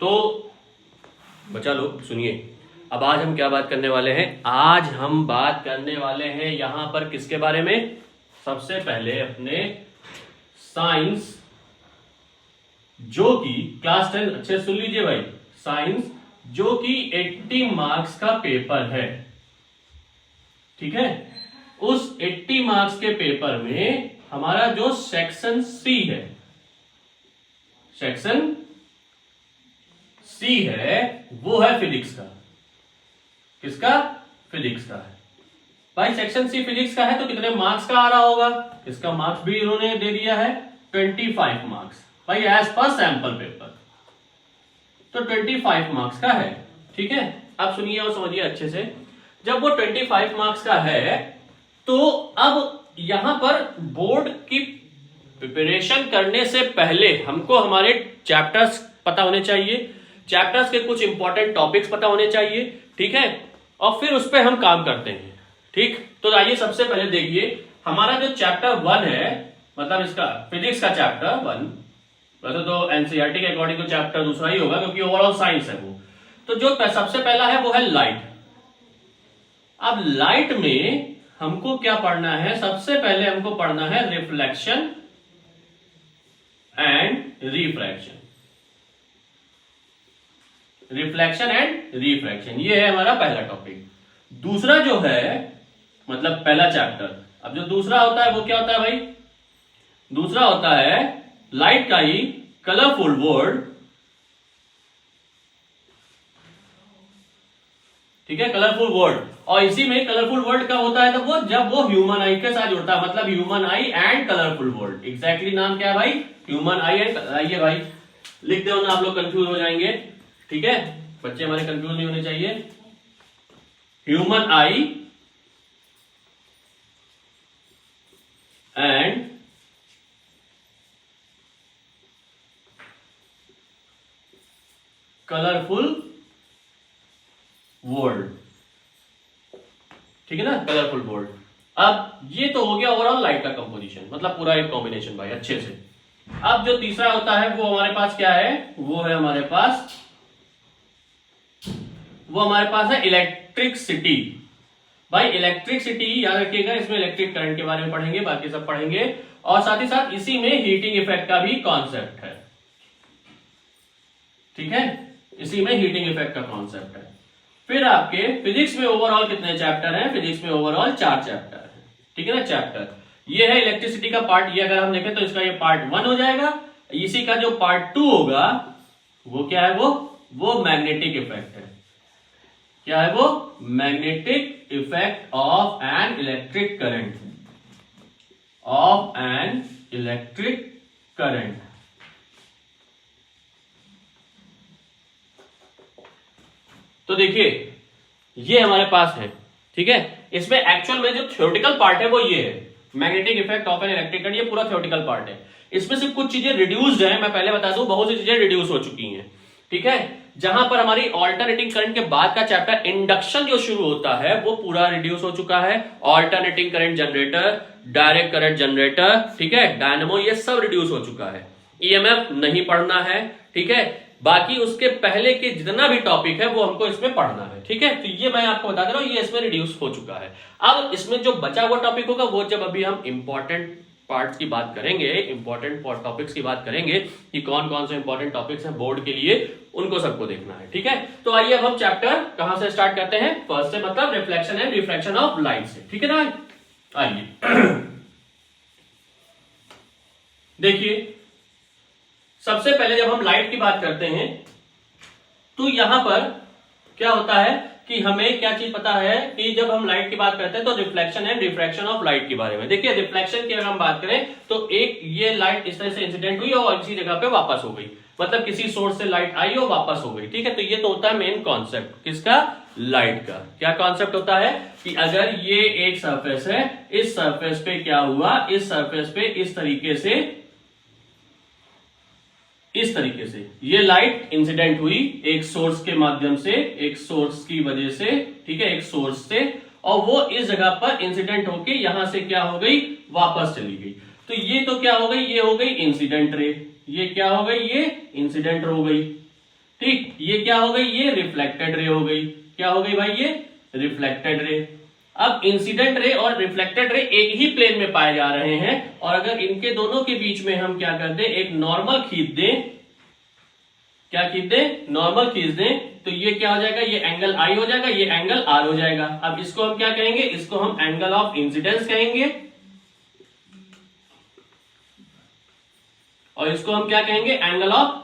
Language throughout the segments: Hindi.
तो बच्चा लोग सुनिए, अब आज हम क्या बात करने वाले हैं। आज हम बात करने वाले हैं यहां पर किसके बारे में। सबसे पहले अपने साइंस, जो कि क्लास 10, अच्छे सुन लीजिए भाई, साइंस जो कि 80 मार्क्स का पेपर है, ठीक है। उस 80 मार्क्स के पेपर में हमारा जो सेक्शन सी है, सेक्शन सी है, वो है फिजिक्स का। किसका? फिजिक्स का है भाई। सेक्शन सी फिजिक्स का है तो कितने मार्क्स का आ रहा होगा? इसका मार्क्स भी इन्होंने दे दिया है 25 मार्क्स भाई, एज पर सैंपल पेपर। तो 25 मार्क्स का है, ठीक है। अब सुनिए और समझिए अच्छे से। जब वो 25 मार्क्स का है तो अब यहां पर बोर्ड की प्रिपरेशन करने से पहले हमको हमारे चैप्टर्स पता होने चाहिए, चैप्टर्स के कुछ इंपॉर्टेंट टॉपिक्स पता होने चाहिए, ठीक है। और फिर उस पर हम काम करते हैं, ठीक। तो आइए सबसे पहले देखिए हमारा जो चैप्टर 1 है, मतलब इसका फिजिक्स का चैप्टर 1, वैसे तो एनसीईआरटी के अकॉर्डिंग तो चैप्टर दूसरा ही होगा क्योंकि ओवरऑल साइंस है वो। तो जो सबसे पहला है वो है लाइट। अब लाइट में हमको क्या पढ़ना है? सबसे पहले हमको पढ़ना है reflection and refraction. Reflection and refraction, ये है हमारा पहला टॉपिक। दूसरा जो है, मतलब पहला चैप्टर, अब जो दूसरा होता है वो क्या होता है भाई? दूसरा होता है लाइट का ही कलरफुल वर्ल्ड, ठीक है, कलरफुल वर्ल्ड। और इसी में कलरफुल वर्ल्ड कब होता है? तो वो जब वो ह्यूमन आई के साथ जुड़ता है, मतलब human I and colourful world. Exactly नाम क्या है भाई? ह्यूमन आई एंड, आइए भाई लिख दो ना, आप लोग कंफ्यूज हो जाएंगे, ठीक है। बच्चे हमारे कंफ्यूज नहीं होने चाहिए। Human I and colourful world, ठीक है ना, कलरफुल वर्ल्ड। अब ये तो हो गया ओवरऑल लाइट का कंपोजिशन, मतलब पूरा एक कॉम्बिनेशन भाई अच्छे से। अब जो तीसरा होता है वो हमारे पास क्या है? वो है हमारे पास है इलेक्ट्रिसिटी। भाई इलेक्ट्रिसिटी याद रखिएगा, इसमें इलेक्ट्रिक करंट के बारे में पढ़ेंगे, बाकी सब पढ़ेंगे। और साथ ही साथ इसी में हीटिंग इफेक्ट का भी कॉन्सेप्ट है, ठीक है। इसी में हीटिंग इफेक्ट का कॉन्सेप्ट है। फिर आपके फिजिक्स में ओवरऑल कितने चैप्टर हैं? फिजिक्स में ओवरऑल 4 चैप्टर है, ठीक है ना। चैप्टर ये है इलेक्ट्रिसिटी का पार्ट, ये अगर हम देखें तो इसका ये पार्ट 1 हो जाएगा। इसी का जो पार्ट 2 होगा वो क्या है? वो मैग्नेटिक इफेक्ट है। क्या है वो? Magnetic effect of an electric current, of an electric current. तो देखिए ये हमारे पास है, ठीक है। इसमें एक्चुअल में जो थ्योरेटिकल पार्ट है वो ये है, magnetic effect of an electric current, ये पूरा थ्योरेटिकल पार्ट है। इसमें से कुछ चीजें रिड्यूस्ड है, मैं पहले बता दूं, बहुत सी चीजें रिड्यूस हो चुकी हैं, ठीक है। जहां पर हमारी ऑल्टरनेटिंग करंट के बाद का चैप्टर इंडक्शन जो शुरू होता है वो पूरा रिड्यूस हो चुका है। Alternating current generator, direct current generator, ठीक है, डायनेमो, ये सब रिड्यूस हो चुका है। ईएमएफ नहीं पढ़ना है, ठीक है। बाकी उसके पहले के जितना भी टॉपिक है वो हमको इसमें पढ़ना है, ठीक है। तो ये मैं आपको बता दे रहा हूं, ये इसमें रिड्यूस हो चुका है। अब इसमें जो बचा हुआ टॉपिक होगा वो जब अभी हम इंपॉर्टेंट पार्ट्स की बात करेंगे, इंपॉर्टेंट टॉपिक्स की बात करेंगे कि कौन कौन से इंपॉर्टेंट टॉपिक्स हैं बोर्ड के लिए, उनको सबको देखना है, ठीक है। तो आइए अब हम चैप्टर कहां से स्टार्ट करते हैं? फर्स्ट से, मतलब reflection and refraction of light से, ठीक है ना। आइए देखिए, सबसे पहले जब हम लाइट की बात करते हैं तो यहां पर क्या होता है कि हमें क्या चीज पता है कि जब हम लाइट की बात करते हैं तो reflection and refraction of light के बारे में। देखिए रिफ्लेक्शन की अगर हम बात करें तो एक ये लाइट इस तरह से इंसिडेंट हुई और इसी जगह पे वापस हो गई, मतलब किसी सोर्स से लाइट आई और वापस हो गई, ठीक है। तो ये तो होता है मेन कॉन्सेप्ट किसका? लाइट का। क्या कॉन्सेप्ट होता है कि अगर ये एक सरफेस है, इस सरफेस पे क्या हुआ? इस सरफेस पे इस तरीके से ये लाइट इंसिडेंट हुई एक सोर्स के माध्यम से, एक सोर्स की वजह से, ठीक है, एक सोर्स से, और वो इस जगह पर इंसिडेंट होके यहां से क्या हो गई? वापस चली गई। तो ये तो क्या हो गई? ये हो गई इंसिडेंट रे। ये क्या हो गई? ये इंसिडेंट हो गई, ठीक, ये क्या हो गई, ये रिफ्लेक्टेड रे हो गई। क्या हो गई भाई, ये रिफ्लेक्टेड रे। अब इंसिडेंट रे और रिफ्लेक्टेड रे एक ही प्लेन में पाए जा रहे हैं, और अगर इनके दोनों के बीच में हम क्या कर दें, एक नॉर्मल खींच दें, क्या खींच दें, नॉर्मल खींच दें, तो ये क्या हो जाएगा, ये एंगल आई हो जाएगा, ये एंगल आर हो जाएगा। अब इसको हम क्या कहेंगे, इसको हम एंगल ऑफ इंसिडेंस कहेंगे, और इसको हम क्या कहेंगे, एंगल ऑफ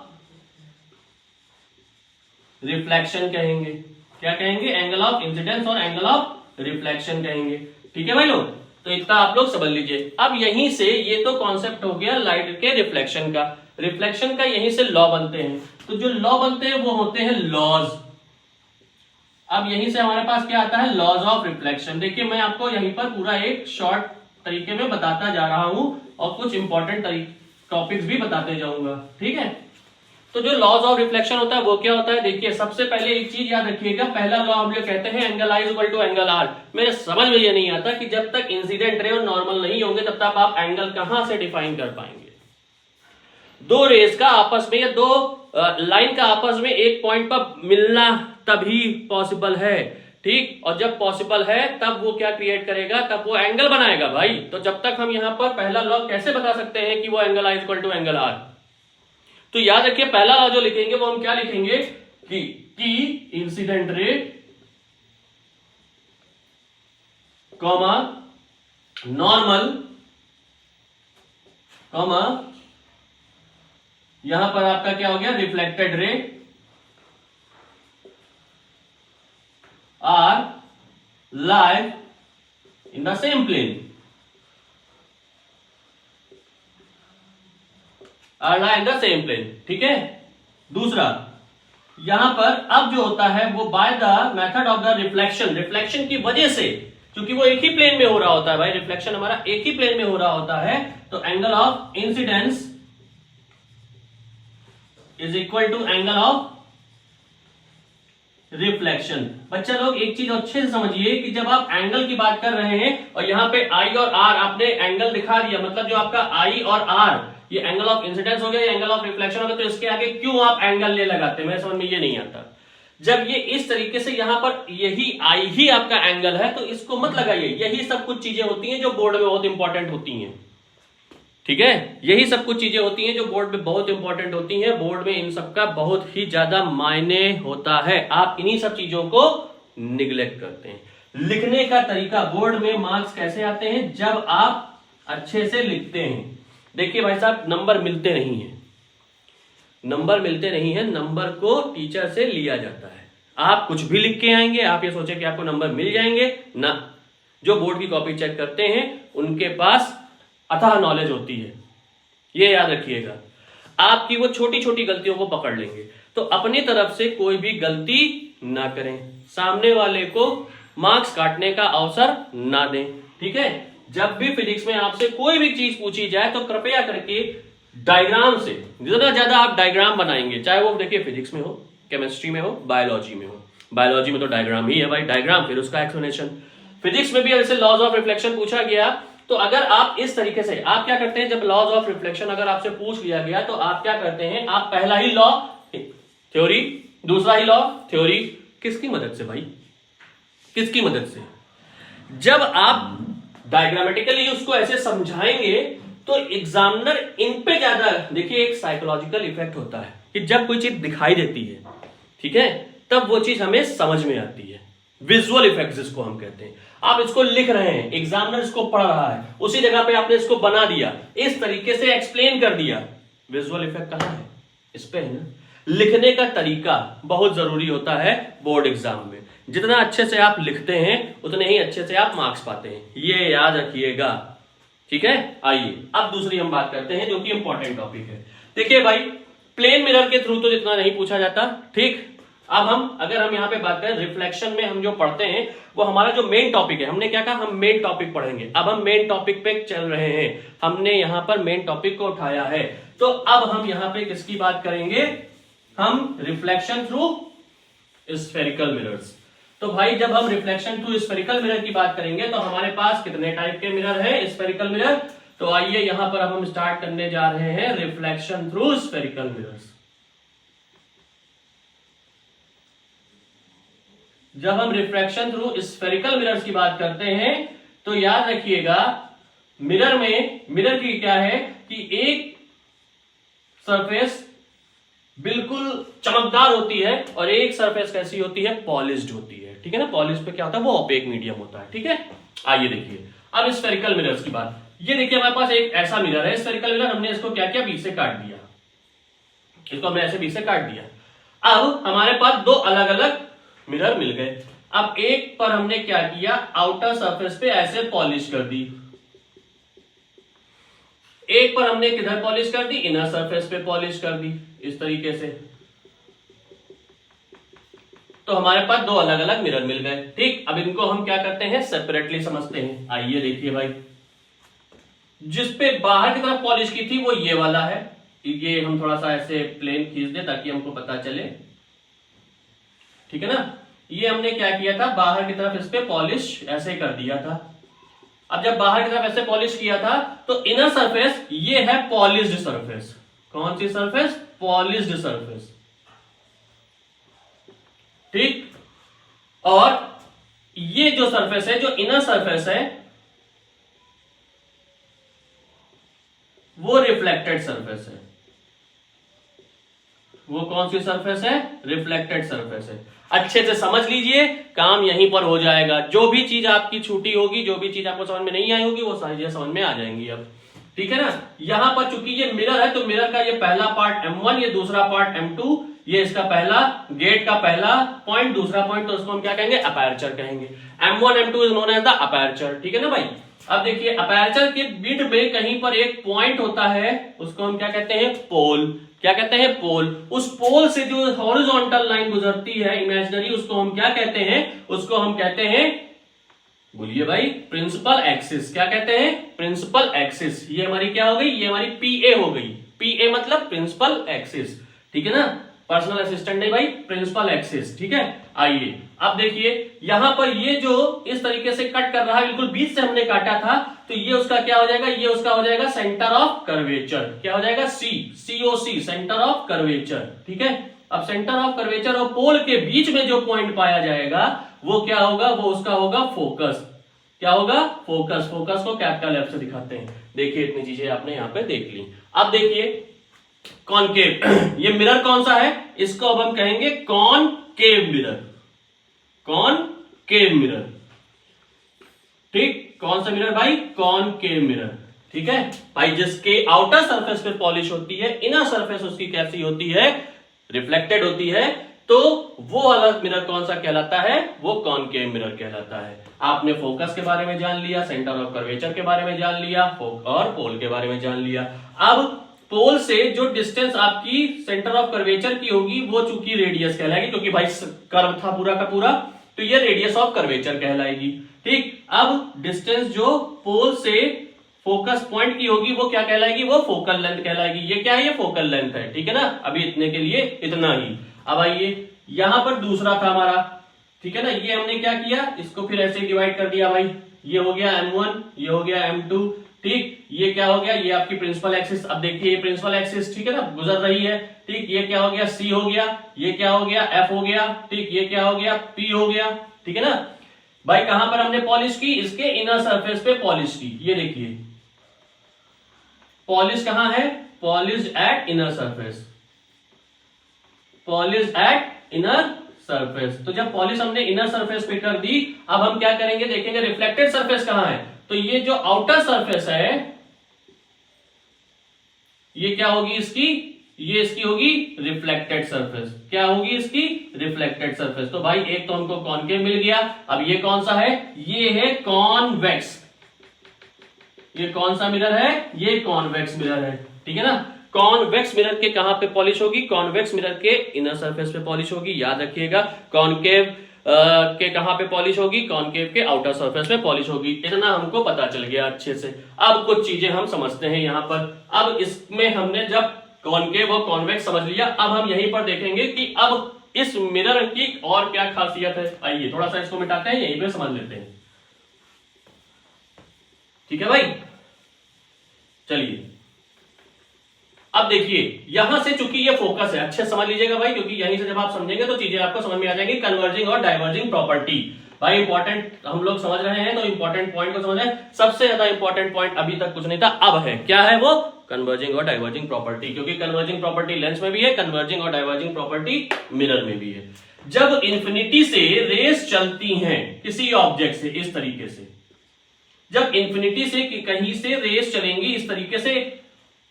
रिफ्लेक्शन कहेंगे। क्या कहेंगे, एंगल ऑफ इंसिडेंस और एंगल ऑफ रिफ्लेक्शन कहेंगे। ठीक है भाई लोग, तो इतना आप लोग समझ लीजिए। अब यहीं से ये तो कॉन्सेप्ट हो गया लाइट के रिफ्लेक्शन का, रिफ्लेक्शन का यहीं से लॉ बनते हैं। तो जो लॉ बनते हैं वो होते हैं लॉज। अब यहीं से हमारे पास क्या आता है, लॉज ऑफ रिफ्लेक्शन। देखिए मैं आपको यहीं पर पूरा एक शॉर्ट तरीके में बताता जा रहा हूं और कुछ इंपॉर्टेंट टॉपिक्स भी बताते जाऊंगा। ठीक है, तो जो लॉज ऑफ रिफ्लेक्शन होता है वो क्या होता है, देखिए सबसे पहले एक चीज याद रखिएगा, पहला लॉ हम लोग कहते हैं angle I equal to angle R. मेरे समझ में ये नहीं आता कि जब तक इंसिडेंट रे और नॉर्मल नहीं होंगे तब तक आप एंगल कहां से डिफाइन कर पाएंगे। दो रेज का आपस में या दो लाइन का आपस में एक पॉइंट पर मिलना तभी पॉसिबल है। ठीक, और जब पॉसिबल है तब वो क्या क्रिएट करेगा, तब वो एंगल बनाएगा भाई। तो जब तक हम यहां पर पहला लॉ कैसे बता सकते हैं कि वो angle I equal to angle R, तो याद रखिए पहला लॉ जो लिखेंगे वो हम क्या लिखेंगे कि incident ray comma normal comma यहां पर आपका क्या हो गया, reflected ray R lie in the same plane, are lie in the same plane। ठीक है, दूसरा यहां पर अब जो होता है वो by the method of the reflection, reflection की वजह से, क्योंकि वो एक ही प्लेन में हो रहा होता है भाई, रिफ्लेक्शन हमारा एक ही प्लेन में हो रहा होता है, तो angle of incidence is equal to angle of reflection. बच्चा लोग एक चीज अच्छे से समझिए कि जब आप एंगल की बात कर रहे हैं और यहां पे आई और आर आपने एंगल दिखा दिया, मतलब जो आपका आई और आर ये एंगल ऑफ इंसिडेंस हो गया, ये एंगल ऑफ रिफ्लेक्शन हो गया, तो इसके आगे क्यों आप एंगल ले लगाते हैं, मेरे समझ में ये नहीं आता। जब ये इस तरीके से यहां पर यही आई ही आपका एंगल है तो इसको मत लगाइए। यही सब कुछ चीजें होती हैं जो बोर्ड में बहुत इंपॉर्टेंट होती हैं। ठीक है, यही सब कुछ चीजें होती हैं जो बोर्ड में बहुत इंपॉर्टेंट होती हैं। बोर्ड में इन सब का बहुत ही ज्यादा मायने होता है, आप इन्हीं सब चीजों को निगलेक्ट करते हैं। लिखने का तरीका, बोर्ड में मार्क्स कैसे आते हैं, जब आप अच्छे से लिखते हैं। देखिए भाई साहब, नंबर मिलते नहीं है, नंबर मिलते नहीं है, नंबर को टीचर से लिया जाता है। आप कुछ भी लिख के आएंगे, आप ये सोचे कि आपको नंबर मिल जाएंगे ना। जो बोर्ड की कॉपी चेक करते हैं उनके पास अथाह नॉलेज होती है, ये याद रखिएगा। आपकी वो छोटी छोटी गलतियों को पकड़ लेंगे, तो अपनी तरफ से कोई भी गलती ना करें, सामने वाले को मार्क्स काटने का अवसर ना दें। ठीक है, जब भी फिजिक्स में आपसे कोई भी चीज पूछी जाए तो कृपया करके डायग्राम से, जितना ज्यादा आप डायग्राम बनाएंगे, चाहे वो देखिए फिजिक्स में हो, केमिस्ट्री में हो, बायोलॉजी में हो, बायोलॉजी में तो डायग्राम ही है भाई, डायग्राम फिर उसका एक्सप्लेनेशन। फिजिक्स में भी ऐसे लॉज ऑफ रिफ्लेक्शन पूछा गया, तो अगर आप इस तरीके से, आप क्या करते हैं, जब लॉज ऑफ रिफ्लेक्शन अगर आपसे पूछ लिया गया तो आप क्या करते हैं, आप पहला ही लॉ थ्योरी, दूसरा ही लॉ थ्योरी, किसकी मदद से भाई, किसकी मदद से, जब आप डायग्रामेटिकली उसको ऐसे समझाएंगे तो एग्जामिनर इन पे ज्यादा, देखिए एक साइकोलॉजिकल इफेक्ट होता है कि जब कोई चीज दिखाई देती है, ठीक है, तब वो चीज हमें समझ में आती है। विजुअल इफेक्ट जिसको हम कहते हैं। आप इसको लिख रहे हैं, एग्जामिनर इसको पढ़ रहा है, उसी जगह पे आपने इसको बना दिया, इस तरीके से एक्सप्लेन कर दिया, विजुअल इफेक्ट कहां है, इस पे है ना। लिखने का तरीका बहुत जरूरी होता है बोर्ड एग्जाम में, जितना अच्छे से आप लिखते हैं उतने ही अच्छे से आप मार्क्स पाते हैं, ये याद रखिएगा। ठीक है, आइए अब दूसरी हम बात करते हैं जो कि इंपॉर्टेंट टॉपिक है। देखिए भाई, प्लेन मिरर के थ्रू तो जितना नहीं पूछा जाता, ठीक। अब अगर हम यहाँ पे बात करें रिफ्लेक्शन में, हम जो पढ़ते हैं वो हमारा जो मेन टॉपिक है, हमने क्या कहा, हम मेन टॉपिक पढ़ेंगे। अब हम मेन टॉपिक पे चल रहे हैं, हमने यहाँ पर मेन टॉपिक को उठाया है, तो अब हम यहाँ पे किसकी बात करेंगे, हम रिफ्लेक्शन थ्रू स्फेरिकल मिरर्स। तो भाई जब हम रिफ्लेक्शन थ्रू स्फेरिकल मिरर की बात करेंगे तो हमारे पास कितने टाइप के मिरर है, स्फेरिकल मिरर। तो आइए यहां पर अब हम स्टार्ट करने जा रहे हैं रिफ्लेक्शन थ्रू स्फेरिकल मिरर्स। जब हम रिफ्रैक्शन थ्रू स्फेरिकल मिरर्स की बात करते हैं तो याद रखिएगा मिरर की क्या है कि एक सरफेस बिल्कुल चमकदार होती है और एक सरफेस कैसी होती है, पॉलिश्ड होती है। ठीक है ना, पॉलिश पे क्या होता है, वो ओपेक मीडियम होता है। ठीक है, आइए देखिए अब स्फेरिकल मिरर्स की बात। ये देखिए हमारे पास एक ऐसा मिरर है, स्फेरिकल मिरर, हमने इसको क्या किया, बीच से काट दिया, इसको हमने ऐसे बीच से काट दिया। अब हमारे पास दो अलग अलग मिरर मिल गए। अब एक पर हमने क्या किया, आउटर सरफेस पे ऐसे पॉलिश कर दी, एक पर हमने किधर पॉलिश कर दी, इनर सरफेस पे पॉलिश कर दी, इस तरीके से। तो हमारे पास दो अलग अलग मिरर मिल गए। ठीक, अब इनको हम क्या करते हैं, सेपरेटली समझते हैं। आइए देखिए भाई, जिसपे बाहर की तरफ पॉलिश की थी वो ये वाला है, ये हम थोड़ा सा ऐसे प्लेन खींच दे ताकि हमको पता चले। ठीक है ना, ये हमने क्या किया था, बाहर की तरफ इस पे पॉलिश ऐसे कर दिया था। अब जब बाहर की तरफ ऐसे पॉलिश किया था तो इनर सरफेस ये है पॉलिश्ड सरफेस। कौन सी सरफेस, पॉलिश्ड सरफेस। ठीक, और ये जो सरफेस है, जो इनर सरफेस है, वो रिफ्लेक्टेड सरफेस है। वो कौन सी सरफेस है, रिफ्लेक्टेड सरफेस है। अच्छे से समझ लीजिए, काम यहीं पर हो जाएगा। जो भी चीज आपकी छूटी होगी, जो भी चीज आपको समझ में नहीं आई होगी, वो सारी चीजें समझ में आ जाएंगी अब। ठीक है ना, यहां पर चूंकि ये मिरर है तो मिरर का ये पहला पार्ट M1, ये दूसरा पार्ट M2, ये इसका पहला गेट का पहला पॉइंट, दूसरा पॉइंट, तो उसको हम क्या कहेंगे, अपर्चर कहेंगे। M1 M2 is known as the aperture. ठीक है ना भाई। अब देखिए अपर्चर के मिड में कहीं पर एक पॉइंट होता है, उसको हम क्या कहते हैं, पोल। क्या कहते हैं, पोल। उस पोल से जो हॉरिजॉन्टल लाइन गुजरती है इमेजिनरी, उसको हम क्या कहते हैं, उसको हम कहते हैं, बोलिए भाई, प्रिंसिपल एक्सिस। क्या कहते हैं, प्रिंसिपल एक्सिस। ये हमारी क्या हो गई, ये हमारी पीए हो गई। पीए मतलब प्रिंसिपल एक्सिस। ठीक है ना, पर्सनल असिस्टेंट नहीं भाई, प्रिंसिपल एक्सिस। ठीक है, आइए अब देखिए यहां पर ये जो इस तरीके से कट कर रहा है, बिल्कुल बीच से हमने काटा था, तो ये उसका क्या हो जाएगा, ये उसका हो जाएगा सेंटर ऑफ कर्वेचर। क्या हो जाएगा, COC, सेंटर ऑफ कर्वेचर। ठीक है, अब सेंटर ऑफ कर्वेचर और पोल के बीच में जो पॉइंट पाया जाएगा वो क्या होगा, वो उसका होगा फोकस। क्या होगा, फोकस। फोकस को कैपिटल F से दिखाते हैं। देखिए इतनी चीजें आपने यहां पे देख ली। अब देखिए कॉनकेव, ये मिरर कौन सा है, इसको अब हम कहेंगे कॉनकेव मिरर। Concave mirror. ठीक, कौन सा मिरर भाई, कॉनकेव मिरर। ठीक है भाई, जिसके आउटर सरफेस पे पॉलिश होती है, इनर सरफेस उसकी कैसी होती है, रिफ्लेक्टेड होती है, तो वो अलग मिरर कौन सा कहलाता है, वो कॉनकेव मिरर कहलाता है। आपने फोकस के बारे में जान लिया, सेंटर ऑफ कर्वेचर के बारे में जान लिया, और पोल के बारे में जान लिया। अब पोल से जो डिस्टेंस आपकी सेंटर ऑफ कर्वेचर की होगी वो चूंकि रेडियस कहलाएगी, क्योंकि भाई कर्व था पूरा का पूरा, तो ये रेडियस ऑफ कर्वेचर कहलाएगी। ठीक, अब डिस्टेंस जो पोल से फोकस पॉइंट की होगी वो क्या कहलाएगी, वो फोकल लेंथ कहलाएगी। ये क्या है, ये फोकल लेंथ है। ठीक है ना, अभी इतने के लिए इतना ही। अब आइए यहां पर दूसरा था हमारा, ठीक है ना, ये हमने क्या किया, इसको फिर ऐसे डिवाइड कर दिया भाई, ये हो गया M1, ये हो गया M2। ठीक, ये क्या हो गया, ये आपकी प्रिंसिपल एक्सिस। अब देखिए ये प्रिंसिपल एक्सिस, ठीक है ना, गुजर रही है। ठीक, ये क्या हो गया, C हो गया, ये क्या हो गया, F हो गया। ठीक, ये क्या हो गया, P हो गया। ठीक है ना भाई, कहां पर हमने पॉलिश की, इसके इनर सरफेस पे पॉलिश की। ये देखिए पॉलिश कहां है, polish eight inner surface, polish eight inner surface. तो जब पॉलिश हमने इनर सरफेस पे कर दी, अब हम क्या करेंगे, देखेंगे रिफ्लेक्टेड सरफेस कहां है। तो ये जो आउटर सरफेस है, ये क्या होगी इसकी, ये इसकी होगी रिफ्लेक्टेड सरफेस। क्या होगी इसकी, रिफ्लेक्टेड सरफेस। तो भाई एक तो हमको कॉनकेव मिल गया। अब ये कौन सा है, ये है कॉन्वेक्स। ये कौन सा मिरर है, ये कॉन्वेक्स मिरर है। ठीक है ना, कॉन्वेक्स मिरर के कहां पे पॉलिश होगी, कॉन्वेक्स मिरर के इनर सरफेस पे पॉलिश होगी। याद रखिएगा, कॉनकेव के कहां पे पॉलिश होगी, कॉनकेव के आउटर सरफेस पे पॉलिश होगी। इतना हमको पता चल गया अच्छे से। अब कुछ चीजें हम समझते हैं यहां पर। अब इसमें हमने जब कॉनकेव और कॉन्वेक्स समझ लिया, अब हम यहीं पर देखेंगे कि अब इस मिरर की और क्या खासियत है। आइए थोड़ा सा इसको मिटाते हैं, यहीं पे समझ लेते हैं। ठीक है भाई, चलिए अब देखिए यहां से चूंकि ये फोकस है, अच्छे समझ लीजिएगा भाई, क्योंकि यहीं से जब आप समझेंगे तो चीजें आपको समझ में आ जाएंगी। कन्वर्जिंग और डाइवर्जिंग प्रॉपर्टी भाई इंपॉर्टेंट हम लोग समझ रहे हैं, तो इंपॉर्टेंट पॉइंट को समझ रहे हैं। सबसे ज्यादा इंपॉर्टेंट पॉइंट अभी तक कुछ नहीं था, अब है। क्या है वो? कन्वर्जिंग और डाइवर्जिंग प्रॉपर्टी, क्योंकि कन्वर्जिंग प्रॉपर्टी लेंस में भी है, कन्वर्जिंग और डाइवर्जिंग प्रॉपर्टी मिरर में भी है। जब इंफिनिटी से रेस चलती हैं किसी ऑब्जेक्ट से इस तरीके से, जब इंफिनिटी से कहीं से रेस चलेंगी इस तरीके से,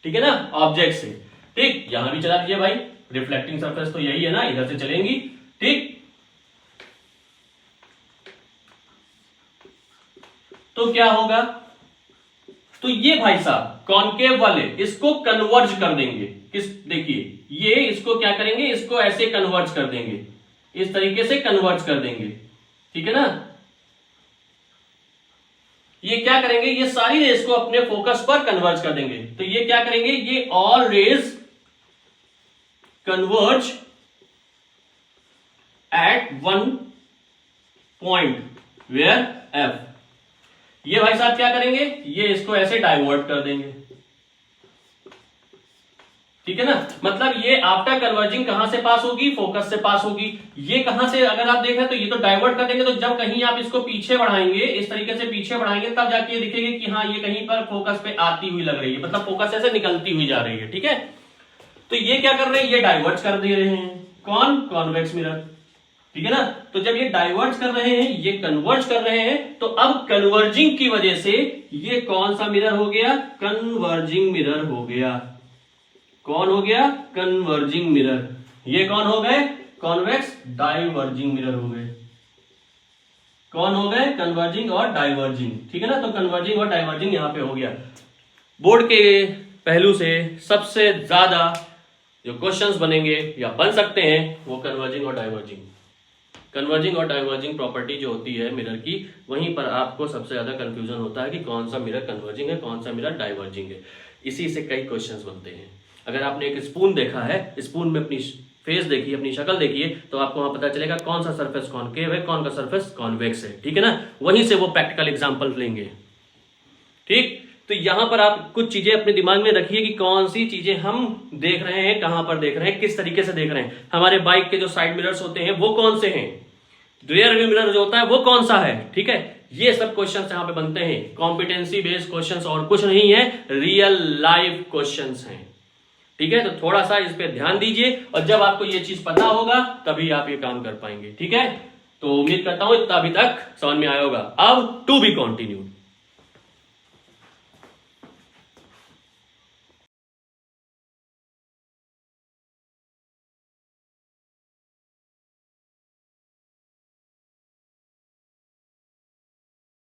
ठीक है ना, ऑब्जेक्ट से, ठीक, यहां भी चला दीजिए भाई, रिफ्लेक्टिंग सरफेस तो यही है ना, इधर से चलेंगी, ठीक। तो क्या होगा? तो ये भाई साहब कॉनकेव वाले इसको कन्वर्ज कर देंगे। किस, देखिए ये इसको क्या करेंगे, इसको ऐसे कन्वर्ज कर देंगे, इस तरीके से कन्वर्ज कर देंगे, ठीक है ना। ये क्या करेंगे, ये सारी रेस को अपने फोकस पर कन्वर्ज कर देंगे। तो ये क्या करेंगे, ये all rays converge at one point where F. ये भाई साहब क्या करेंगे, ये इसको ऐसे डाइवर्ट कर देंगे, ठीक है ना। मतलब ये आफ्टर कन्वर्जिंग कहां से पास होगी, फोकस से पास होगी। ये कहां से अगर आप देखें तो ये तो डाइवर्ट कर देंगे, तो जब कहीं आप इसको पीछे बढ़ाएंगे, इस तरीके से पीछे बढ़ाएंगे, तब जाके ये दिखेगी कि हाँ ये कहीं पर फोकस पे आती हुई लग रही है, मतलब फोकस ऐसे निकलती हुई जा रही है, ठीक है। तो ये क्या कर रहे हैं, ये डाइवर्ट कर दे रहे हैं। कौन? कॉन्वेक्स मिरर, ठीक है ना। तो जब ये डाइवर्ट कर रहे हैं, ये कन्वर्ज कर रहे हैं, तो अब कन्वर्जिंग की वजह से ये कौन सा मिरर हो गया, कन्वर्जिंग मिरर हो गया। कौन हो गया? Converging mirror. ये कौन हो गए? कॉन्वेक्स डाइवर्जिंग मिरर हो गए। कौन हो गए? कन्वर्जिंग और डाइवर्जिंग, ठीक है ना। तो कन्वर्जिंग और डाइवर्जिंग यहां पे हो गया। बोर्ड के पहलू से सबसे ज्यादा जो क्वेश्चंस बनेंगे या बन सकते हैं वो कन्वर्जिंग और डाइवर्जिंग। कन्वर्जिंग और डाइवर्जिंग प्रॉपर्टी जो होती है मिरर की, वहीं पर आपको सबसे ज्यादा कंफ्यूजन होता है कि कौन सा मिरर कन्वर्जिंग है, कौन सा मिरर डाइवर्जिंग है। इसी से कई क्वेश्चंस बनते हैं। अगर आपने एक स्पून देखा है, स्पून में अपनी फेस देखी, अपनी शक्ल देखिए, तो आपको वहां पता चलेगा कौन सा सरफेस कॉनकेव है, कौन सा सरफेस कॉन्वेक्स है, ठीक है ना। वहीं से वो प्रैक्टिकल एग्जांपल लेंगे, ठीक। तो यहां पर आप कुछ चीजें अपने दिमाग में रखिए कि कौन सी चीजें हम देख रहे हैं, कहां पर देख रहे हैं, किस तरीके से देख रहे हैं। हमारे बाइक के जो साइड मिरर्स होते हैं वो कौन से हैं, रियर व्यू मिरर जो होता है वो कौन सा है, ठीक है। ये सब क्वेश्चंस यहां पे बनते हैं, कॉम्पिटेंसी बेस्ड क्वेश्चंस और कुछ नहीं है, रियल लाइफ क्वेश्चंस हैं, ठीक है। तो थोड़ा सा इस पे ध्यान दीजिए, और जब आपको ये चीज पता होगा तभी आप ये काम कर पाएंगे, ठीक है। तो उम्मीद करता हूं इतना अभी तक समझ में आया होगा। अब टू बी कंटिन्यूड।